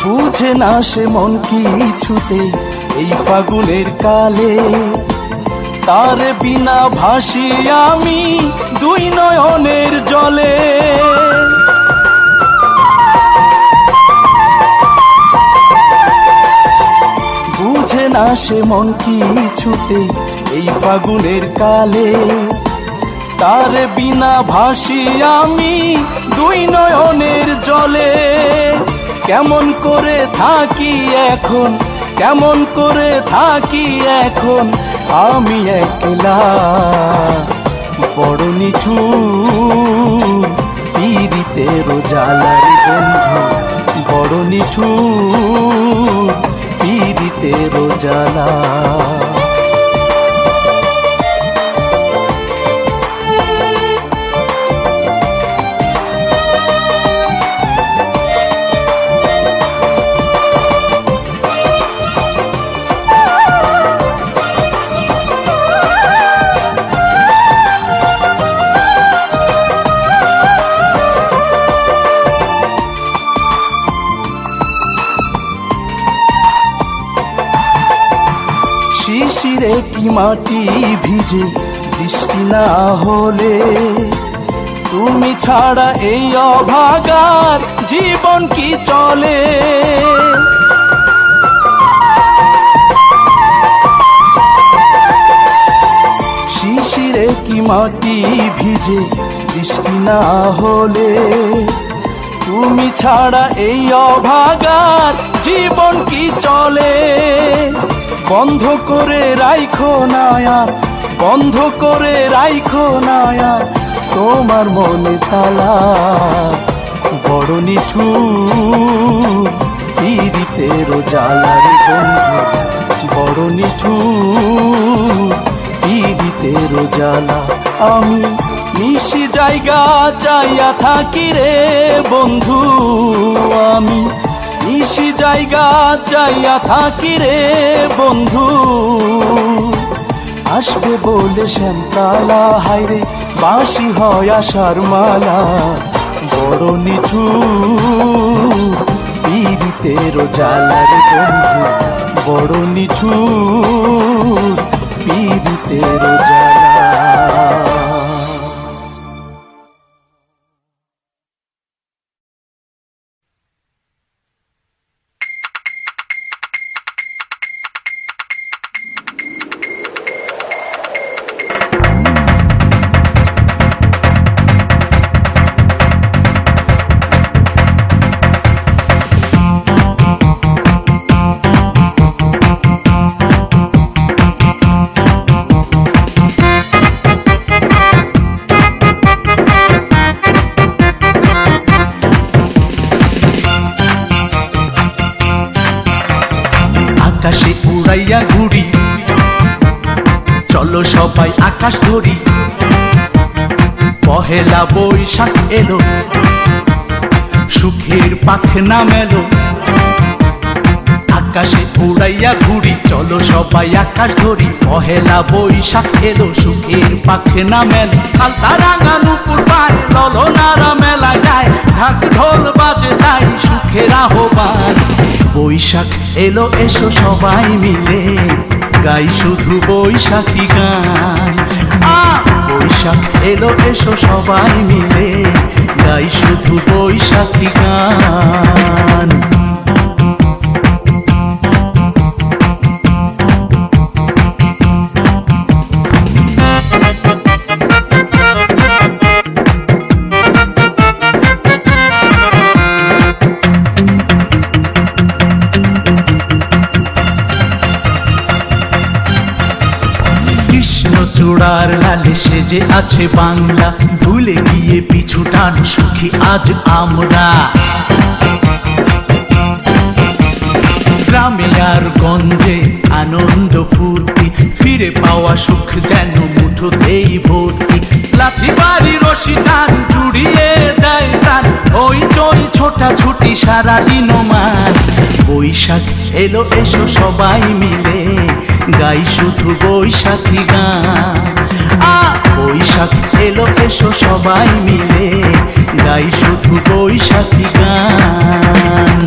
বুঝে না সে মন কিছুতে এই ফাগুনের কালে, তার বিনা ভাসি আমি দুই নয়নের জলে। বুঝে না সে মন কিছুতে এই ফাগুনের কালে, তার বিনা ভাসি আমি দুই নয়নের জলে। কেমন করে থাকি এখন, কেমন করে থাকি এখন আমি একলা, বড় নিঠুর পিরিতের জ্বালা রে বন্ধু, বড় নিঠুর পিরিতের জ্বালা। শিশিরে কি মাটি ভিজে বৃষ্টি না হলে, তুমি ছাড়া এই অভাগার জীবন কি চলে। শিশিরে কি মাটি ভিজে বৃষ্টি না হলে, তুমি ছাড়া এই অভাগার জীবন কি চলে। বন্ধ করে রাইখো নায়া, বন্ধ করে রাইখো নায়া তোমার মনে তালা, বড় নিঠুর পিরিতের জ্বালা রে বন্ধু, বড় নিঠুর পিরিতের জ্বালা। আমি নিশি জায়গা চাইয়া থাকি রে বন্ধু, আমি নিশি জায়গা চাইয়া থাকি রে বন্ধু। আসবে বলে শ্যামকালা, হায়রে বাঁশি হয় আশার মালা। বড় নিঠুর পীড়িতের জ্বালার বন্ধু, বড় নিঠুর পীড়িতের জ্বালা। আকাশে উড়াইয়া ঘুরি, চলো সবাই আকাশ ধরি। পহেলা বৈশাখ এলো, সুখের পাখনা মেলো। আকাশে উড়াইয়া ঘুরি, চলো সবাই আকাশ ধরি। পহেলা বৈশাখ এলো, সুখের পাখনা মেলো। আলতা রাঙা নুপুর পায়, ললনারা মেলায় যায়। ঢাক ঢোল বাজে তাই সুখের আহ্বান। বৈশাখ এলো এসো সবাই মিলে, গাই শুধু বৈশাখী গান। বৈশাখ এলো এসো সবাই মিলে, গাই শুধু বৈশাখী গান। চূড়ার লালে সেজে আছে বাংলা, ভুলে গিয়ে পিছু টান সুখী আজ আমরা। গ্রামে আর গঞ্জে আনন্দ ফুর্তি, ফিরে পাওয়া সুখ যেন মুঠোতেই ভর্তি। লাঠি বাড়ি রশি টান জুড়িয়ে দেয় প্রাণ, ওই চই ছোটা ছুটি সারাদিন মান। বৈশাখ এলো এসো সবাই মিলে, গাই শুধু বৈশাখী গান। বৈশাখ এলো এসো সবাই মিলে, গাই শুধু বৈশাখী গান।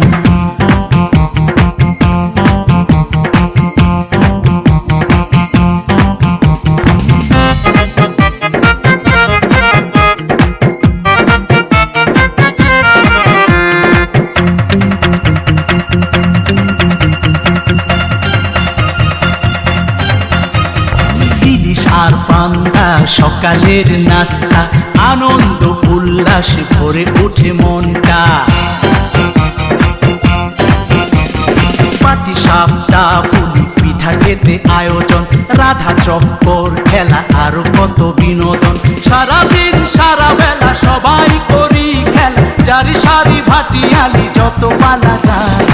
আর পান্তা সকালের নাস্তা, আনন্দ উল্লাস ভরে ওঠে মনটা। পাটি সাপটা পুলি পিঠা খেতে আয়োজন, রাধা চক্কর খেলা আরো কত বিনোদন। সারাদিন সারা বেলা সবাই করি খেলা, জারি সারি ভাটিয়ালি যত পালা গান।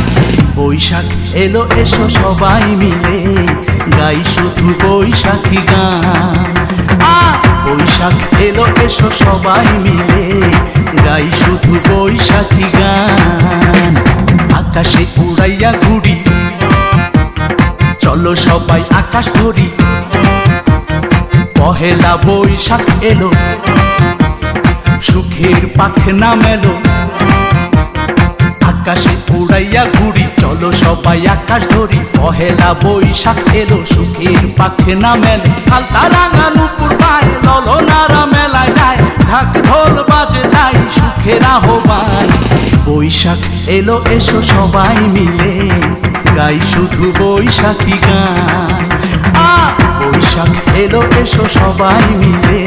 বৈশাখ এলো এসো সবাই মিলে, গাই শুধু বৈশাখী গান। বৈশাখ এলো এসো সবাই মিলে, গাই শুধু বৈশাখী গান। আকাশে উড়াইয়া ঘুরি, চলো সবাই আকাশ ধরি। পহেলা বৈশাখ এলো, সুখের পাখনা মেলো। আকাশে উড়াইয়া ঘুরি, চলো সবাই আকাশ ধরি। পহেলা বৈশাখ এলো, সুখের পাখনা মেলে। আলতা রাঙা নুপুর পায়, ললনারা মেলায় যায়। ঢাক ঢোল বাজে তাই সুখের আহ্বান। বৈশাখ এলো এসো সবাই মিলে, গাই শুধু বৈশাখী গান। বৈশাখ এলো এসো সবাই মিলে,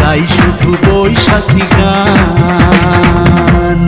গাই শুধু বৈশাখী গান।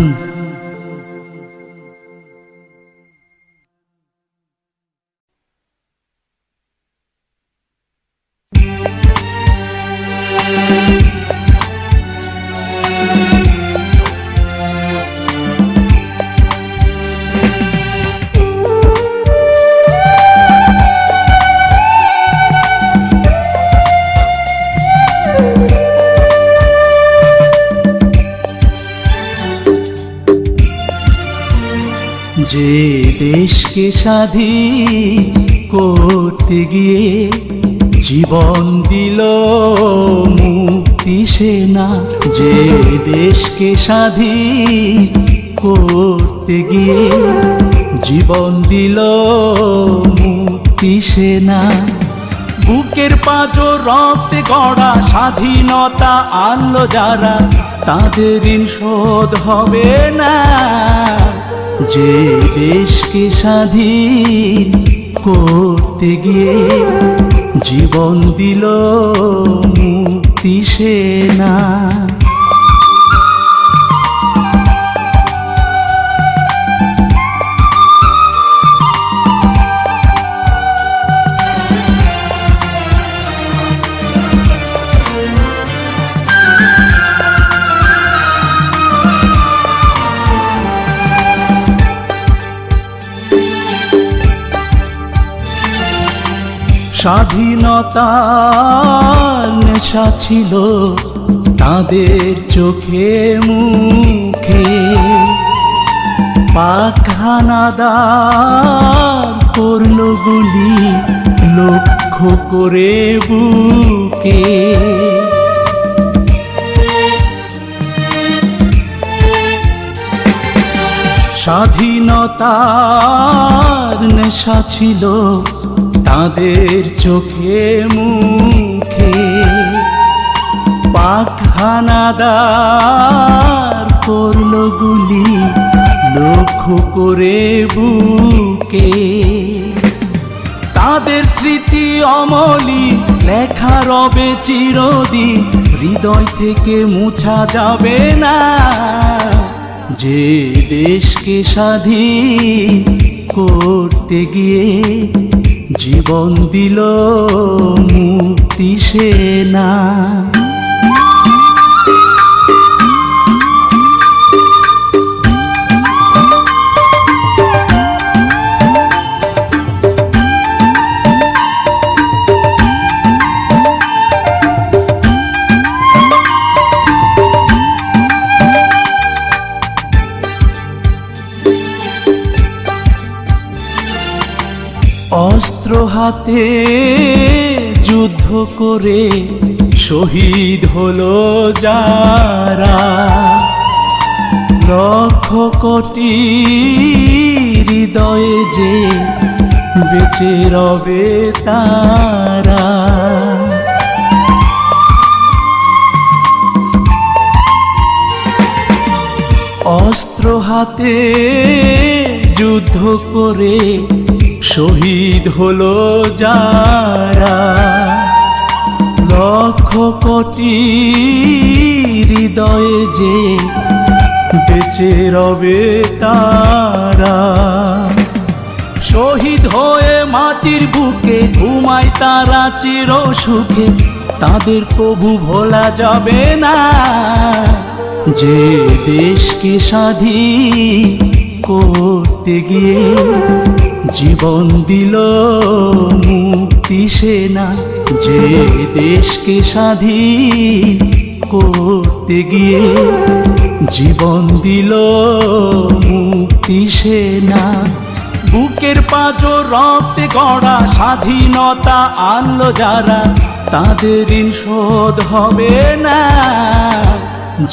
যে দেশকে স্বাধীন করতে গিয়ে জীবন দিল মুক্তি সেনা, যে দেশকে স্বাধীন করতে গিয়ে জীবন দিল মুক্তি সেনা। বুকের পাঁজর রক্তে গড়া স্বাধীনতা আনলো যারা, তাদের ঋণ শোধ হবে না। যে দেশকে স্বাধীন করতে গিয়ে জীবন দিল মুক্তি সেনা। স্বাধীনতার নেশা ছিল তাদের চোখে মুখে, পাক হানাদার করলো গুলি লক্ষ্য করে বুকে। স্বাধীনতার নেশা ছিল তাদের চোখে মুখে, পাক হানাদার করলো গুলি লক্ষ্য করে বুকে। তাদের স্মৃতি অমলি লেখা রবে চিরদিন, হৃদয় থেকে মুছা যাবে না। যে দেশকে স্বাধীন করতে গিয়ে জীবন দিল মুক্তি সেনা। অস্ত্র হাতে যুদ্ধ করে শহীদ হলো যারা, লক্ষ কোটি হৃদয়ে যে বেঁচে রবে তারা। অস্ত্র হাতে যুদ্ধ করে শহীদ হলো যারা, লক্ষ কোটি হৃদয়ে যে বেঁচে রবে তারা। শহীদ হয়ে মাটির বুকে ঘুমায় তারা চির সুখে, তাদের কবু ভোলা যাবে না। যে দেশকে স্বাধীন করতে গিয়ে জীবন দিল মুক্তি সেনা, যে দেশকে স্বাধীন করতে গিয়ে জীবন দিল মুক্তি সেনা। বুকের পাঁজর রক্তে গড়া স্বাধীনতা আনলো যারা, তাদের ঋণ শোধ হবে না।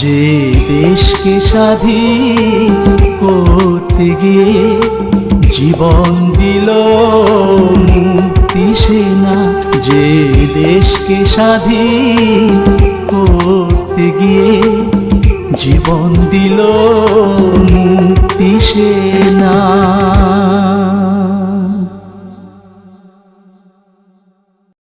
যে দেশকে স্বাধীন করতে গিয়ে জীবন দিল মুক্তি সেনা, যে দেশকে স্বাধীন করতে গিয়ে জীবন দিল মুক্তি সেনা।